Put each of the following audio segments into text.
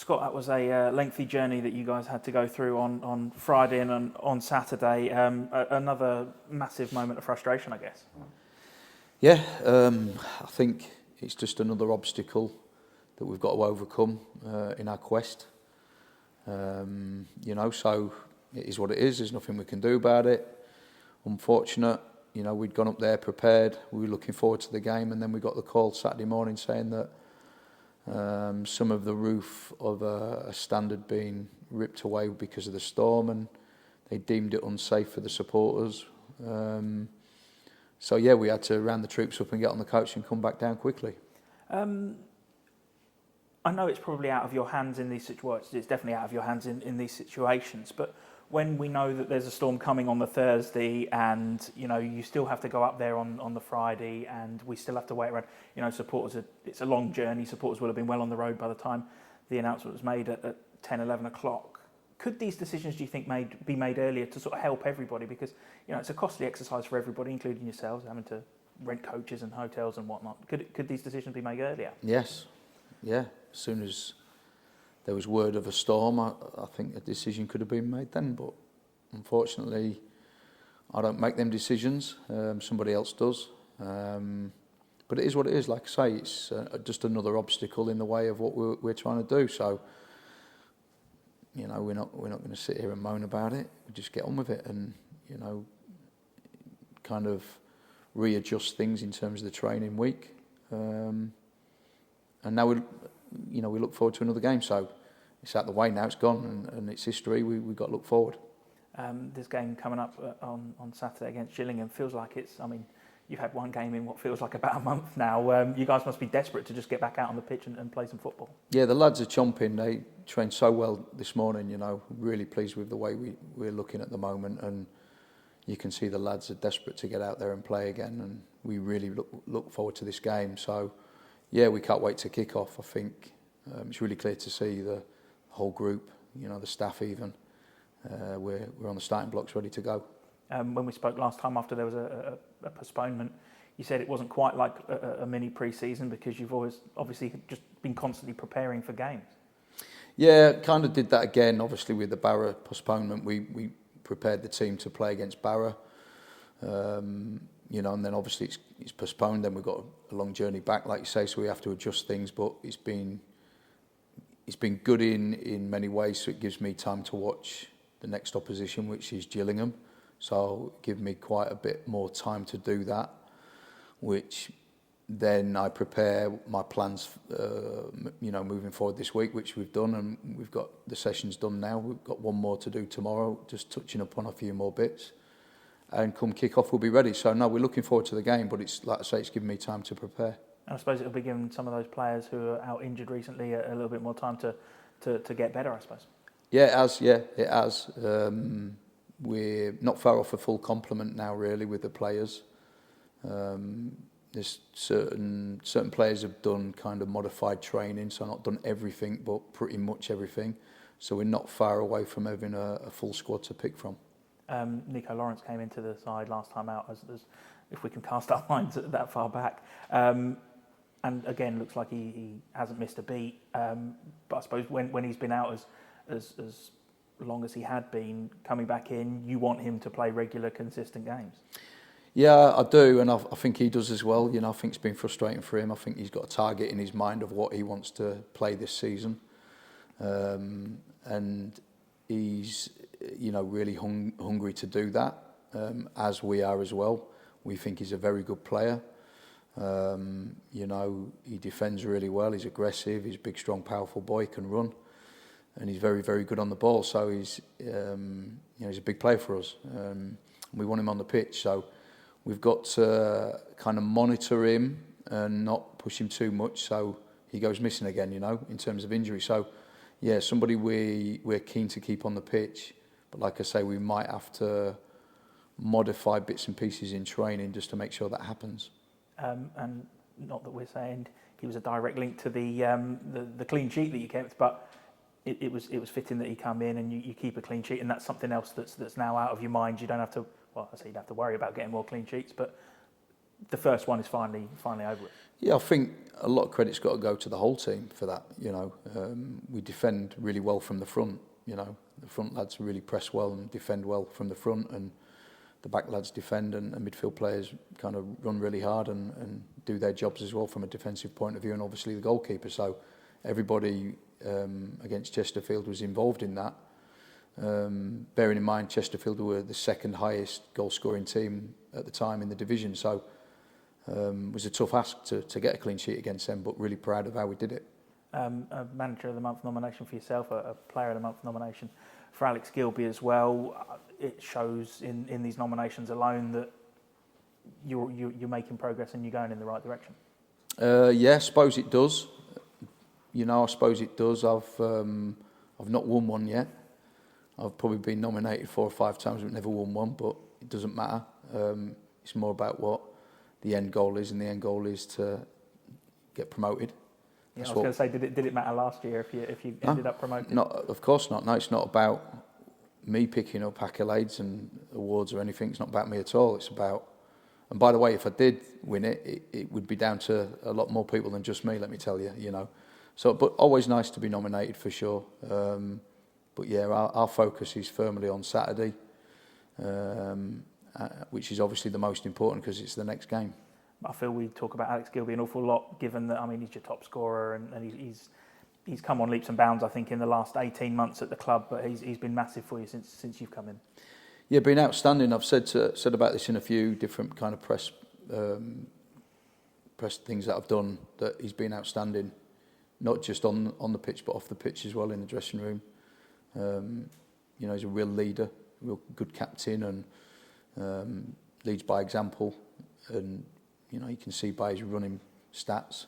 Scott, that was a lengthy journey that you guys had to go through on Friday and on Saturday. Another massive moment of frustration, I guess. Yeah, I think it's just another obstacle that we've got to overcome in our quest. So it is what it is. There's nothing we can do about it. Unfortunate, we'd gone up there prepared. We were looking forward to the game, and then we got the call Saturday morning saying that some of the roof of a stand had been ripped away because of the storm, and they deemed it unsafe for the supporters. We had to round the troops up and get on the coach and come back down quickly. I know it's probably out of your hands in these situations. It's definitely out of your hands in these situations. But when we know that there's a storm coming on the Thursday, and you still have to go up there on the Friday, and we still have to wait around. Supporters. It's a long journey. Supporters will have been well on the road by the time the announcement was made at 10, 11 o'clock. Could these decisions, do you think, be made earlier to sort of help everybody? Because it's a costly exercise for everybody, including yourselves, having to rent coaches and hotels and whatnot. Could these decisions be made earlier? Yes. Yeah. As soon as there was word of a storm, I think a decision could have been made then. But unfortunately, I don't make them decisions. Somebody else does. But it is what it is. Like I say, it's just another obstacle in the way of what we're trying to do. So, we're not going to sit here and moan about it. We just get on with it and kind of readjust things in terms of the training week. And now we look forward to another game. So it's out the way now. It's gone and it's history. We've got to look forward. This game coming up on Saturday against Gillingham feels like you've had one game in what feels like about a month now. You guys must be desperate to just get back out on the pitch and play some football. Yeah, the lads are chomping. They trained so well this morning, really pleased with the way we're looking at the moment, and you can see the lads are desperate to get out there and play again, and we really look forward to this game. So, yeah, we can't wait to kick off. I think it's really clear to see the whole group, the staff even. We're on the starting blocks ready to go. When we spoke last time after there was a postponement, you said it wasn't quite like a mini pre-season because you've always obviously just been constantly preparing for games. Yeah, kind of did that again. Obviously with the Barra postponement, we prepared the team to play against Barra. And then obviously it's postponed. Then we've got a long journey back, like you say, so we have to adjust things. But it's been good in many ways. So it gives me time to watch the next opposition, which is Gillingham. So give me quite a bit more time to do that, which then I prepare my plans, moving forward this week, which we've done, and we've got the sessions done now. We've got one more to do tomorrow, just touching upon a few more bits. And come kick-off, we'll be ready. So, no, we're looking forward to the game, but it's, like I say, it's given me time to prepare. And I suppose it'll be giving some of those players who are out injured recently a little bit more time to get better, I suppose. Yeah, it has. We're not far off a full complement now, really, with the players. There's certain players have done kind of modified training, so not done everything, but pretty much everything. So we're not far away from having a full squad to pick from. Nico Lawrence came into the side last time out, as if we can cast our minds that far back. And again, looks like he hasn't missed a beat. But I suppose when he's been out as long as he had been, coming back in, you want him to play regular, consistent games. Yeah, I do, and I think he does as well. I think it's been frustrating for him. I think he's got a target in his mind of what he wants to play this season, and he's really hungry to do that, as we are as well. We think he's a very good player. He defends really well. He's aggressive. He's a big, strong, powerful boy. He can run, and he's very, very good on the ball. So he's a big player for us. We want him on the pitch. So we've got to kind of monitor him and not push him too much, so he goes missing again. In terms of injury. So yeah, somebody we're keen to keep on the pitch. But like I say, we might have to modify bits and pieces in training just to make sure that happens. And not that we're saying he was a direct link to the clean sheet that you kept, but it was fitting that he come in and you keep a clean sheet, and that's something else that's now out of your mind. You don't have to. Well, I say you'd have to worry about getting more clean sheets, but the first one is finally over with. Yeah, I think a lot of credit's got to go to the whole team for that. We defend really well from the front. The front lads really press well and defend well from the front, and the back lads defend, and midfield players kind of run really hard and do their jobs as well from a defensive point of view, and obviously the goalkeeper. So everybody against Chesterfield was involved in that. Bearing in mind Chesterfield were the second highest goal scoring team at the time in the division, so it was a tough ask to get a clean sheet against them, but really proud of how we did it. A Manager of the Month nomination for yourself, a Player of the Month nomination for Alex Gilby as well. It shows in these nominations alone that you're making progress and you're going in the right direction. Yeah, I suppose it does. I suppose it does. I've not won one yet. I've probably been nominated 4 or 5 times but never won one, but it doesn't matter. It's more about what the end goal is, and the end goal is to get promoted. Yeah, I was going to say, did it matter last year if you ended up promoted? Not, of course not. No, it's not about me picking up accolades and awards or anything. It's not about me at all. It's about, and by the way, if I did win it, it would be down to a lot more people than just me, let me tell you, So, but always nice to be nominated for sure. But yeah, our focus is firmly on Saturday, which is obviously the most important because it's the next game. I feel we talk about Alex Gilby an awful lot, given that, he's your top scorer and he's come on leaps and bounds, I think, in the last 18 months at the club, but he's been massive for you since you've come in. Yeah, been outstanding. I've said about this in a few different kind of press things that I've done, that he's been outstanding, not just on the pitch but off the pitch as well, in the dressing room. He's a real leader, a real good captain, and leads by example, and you can see by his running stats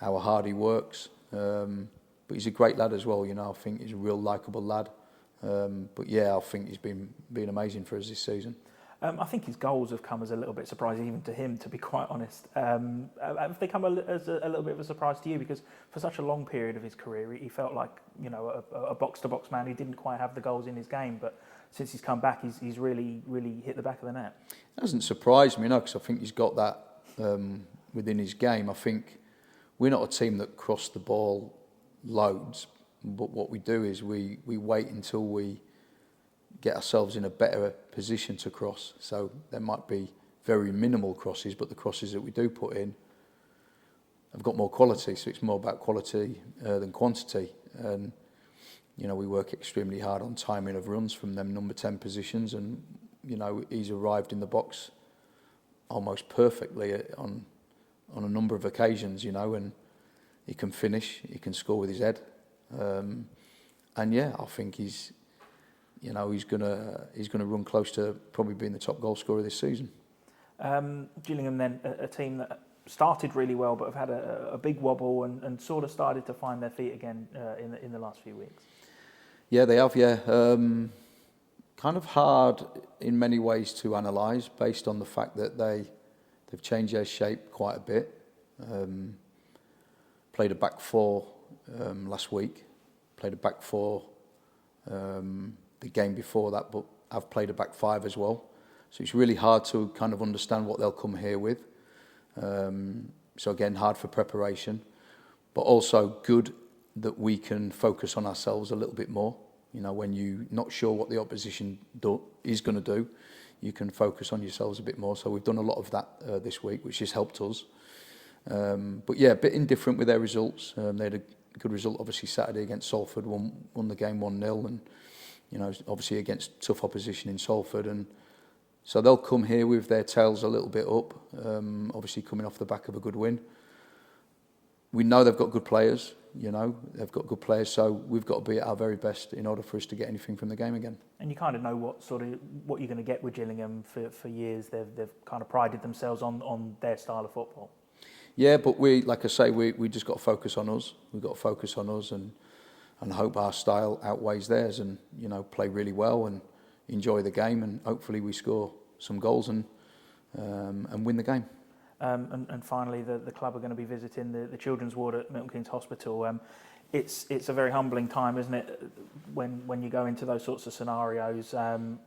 how hard he works. But he's a great lad as well. I think he's a real likeable lad. But yeah, I think he's been amazing for us this season. I think his goals have come as a little bit surprising even to him, to be quite honest. Have they come as a little bit of a surprise to you? Because for such a long period of his career, he felt like a box-to-box man who didn't quite have the goals in his game. But since he's come back, he's really hit the back of the net. It doesn't surprise me, because I think he's got that within his game. I think we're not a team that cross the ball loads, but what we do is we wait until we get ourselves in a better position to cross. So there might be very minimal crosses, but the crosses that we do put in have got more quality. So it's more about quality than quantity. And we work extremely hard on timing of runs from them number 10 positions, and he's arrived in the box almost perfectly on a number of occasions, and he can finish, he can score with his head, and yeah, I think he's gonna run close to probably being the top goal scorer this season. Gillingham then, a team that started really well but have had a big wobble and sort of started to find their feet again in the last few weeks. Yeah, they have. Yeah, kind of hard in many ways to analyse based on the fact that they've changed their shape quite a bit. Played a back 4 last week. Played a back 4 the game before that, but I've played a back 5 as well. So it's really hard to kind of understand what they'll come here with. So again, hard for preparation, but also good that we can focus on ourselves a little bit more. When you're not sure what the opposition is going to do, you can focus on yourselves a bit more. So we've done a lot of that this week, which has helped us. But yeah, a bit indifferent with their results. They had a good result, obviously, Saturday against Salford, won the game 1-0, and obviously against tough opposition in Salford. And so they'll come here with their tails a little bit up, obviously coming off the back of a good win. We know they've got good players. They've got good players, so we've got to be at our very best in order for us to get anything from the game again. And you kind of know what you're going to get with Gillingham for years. They've kind of prided themselves on their style of football. Yeah, but we just got to focus on us. We've got to focus on us and hope our style outweighs theirs, and play really well and enjoy the game, and hopefully we score some goals and win the game. And finally, the club are going to be visiting the children's ward at Milton Keynes Hospital. It's a very humbling time, isn't it, when you go into those sorts of scenarios,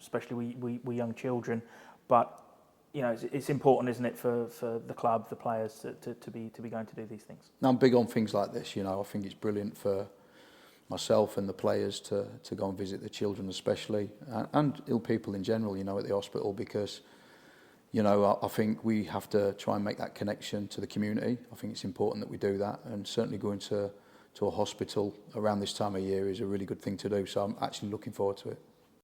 especially with young children. But you know, it's important, isn't it, for the club, the players to be going to do these things. Now, I'm big on things like this, you know. I think it's brilliant for myself and the players to go and visit the children especially, and ill people in general, you know, at the hospital, because, you know, I think we have to try and make that connection to the community. I think it's important that we do that, and certainly going to a hospital around this time of year is a really good thing to do, so I'm actually looking forward to it.